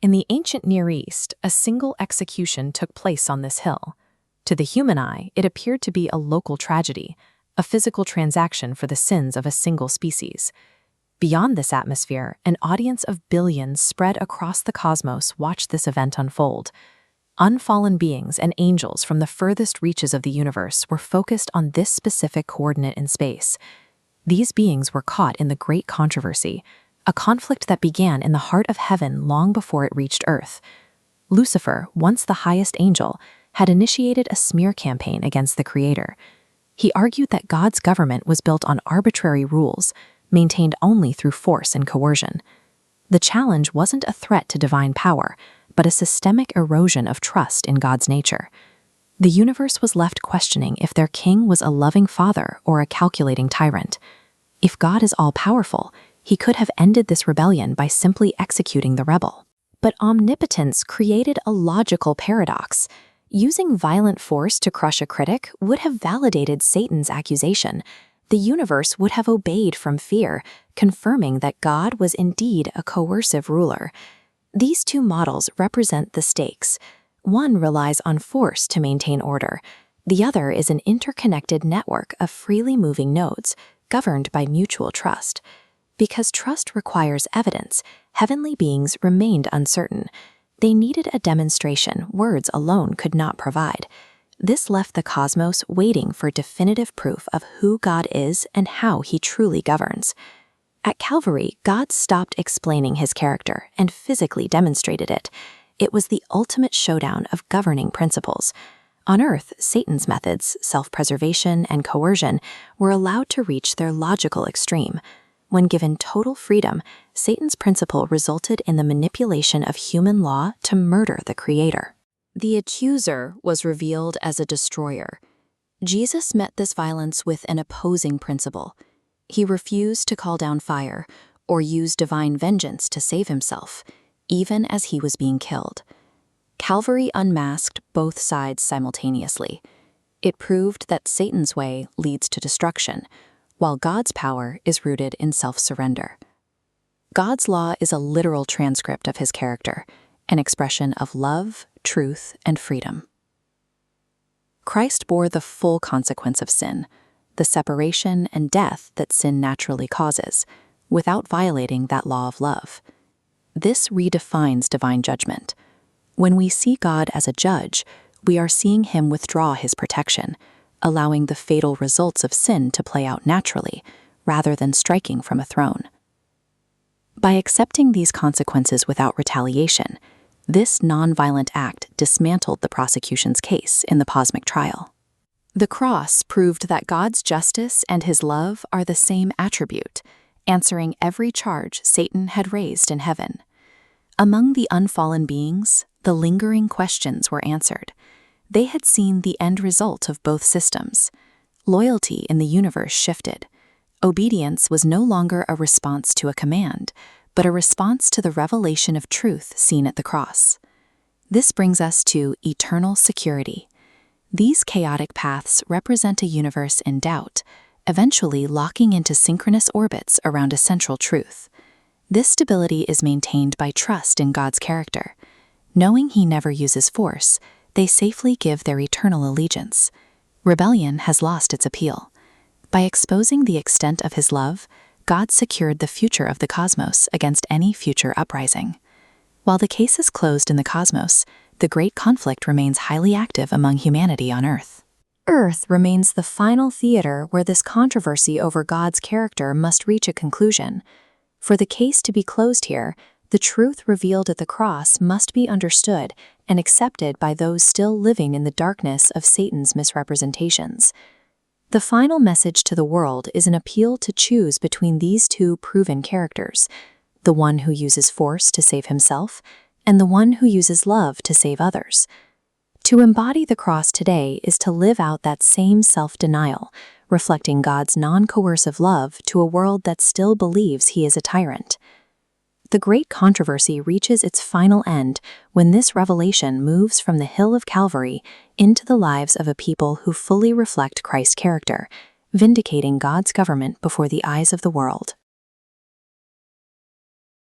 In the ancient Near East, a single execution took place on this hill. To the human eye, it appeared to be a local tragedy, a physical transaction for the sins of a single species. Beyond this atmosphere, an audience of billions spread across the cosmos watched this event unfold. Unfallen beings and angels from the furthest reaches of the universe were focused on this specific coordinate in space. These beings were caught in the Great Controversy, a conflict that began in the heart of heaven long before it reached Earth. Lucifer, once the highest angel, had initiated a smear campaign against the Creator. He argued that God's government was built on arbitrary rules, maintained only through force and coercion. The challenge wasn't a threat to divine power, but a systemic erosion of trust in God's nature. The universe was left questioning if their king was a loving father or a calculating tyrant. If God is all-powerful, he could have ended this rebellion by simply executing the rebel. But omnipotence created a logical paradox. Using violent force to crush a critic would have validated Satan's accusation. The universe would have obeyed from fear, confirming that God was indeed a coercive ruler. These two models represent the stakes. One relies on force to maintain order. The other is an interconnected network of freely moving nodes, governed by mutual trust. Because trust requires evidence, heavenly beings remained uncertain. They needed a demonstration words alone could not provide. This left the cosmos waiting for definitive proof of who God is and how he truly governs. At Calvary, God stopped explaining his character and physically demonstrated it. It was the ultimate showdown of governing principles. On Earth, Satan's methods, self-preservation and coercion, were allowed to reach their logical extreme. When given total freedom, Satan's principle resulted in the manipulation of human law to murder the Creator. The accuser was revealed as a destroyer. Jesus met this violence with an opposing principle. He refused to call down fire or use divine vengeance to save himself, even as he was being killed. Calvary unmasked both sides simultaneously. It proved that Satan's way leads to destruction, while God's power is rooted in self-surrender. God's law is a literal transcript of his character, an expression of love, truth, and freedom. Christ bore the full consequence of sin, the separation and death that sin naturally causes, without violating that law of love. This redefines divine judgment. When we see God as a judge, we are seeing him withdraw his protection, allowing the fatal results of sin to play out naturally, rather than striking from a throne. By accepting these consequences without retaliation, this nonviolent act dismantled the prosecution's case in the cosmic trial. The cross proved that God's justice and his love are the same attribute, answering every charge Satan had raised in heaven. Among the unfallen beings, the lingering questions were answered. They had seen the end result of both systems. Loyalty in the universe shifted. Obedience was no longer a response to a command, but a response to the revelation of truth seen at the cross. This brings us to eternal security. These chaotic paths represent a universe in doubt, eventually locking into synchronous orbits around a central truth. This stability is maintained by trust in God's character. Knowing he never uses force, they safely give their eternal allegiance. Rebellion has lost its appeal. By exposing the extent of his love, God secured the future of the cosmos against any future uprising. While the case is closed in the cosmos, the great conflict remains highly active among humanity on Earth. Earth remains the final theater where this controversy over God's character must reach a conclusion. For the case to be closed here, the truth revealed at the cross must be understood and accepted by those still living in the darkness of Satan's misrepresentations. The final message to the world is an appeal to choose between these two proven characters, the one who uses force to save himself and the one who uses love to save others. To embody the cross today is to live out that same self-denial, reflecting God's non-coercive love to a world that still believes he is a tyrant. The great controversy reaches its final end when this revelation moves from the hill of Calvary into the lives of a people who fully reflect Christ's character, vindicating God's government before the eyes of the world.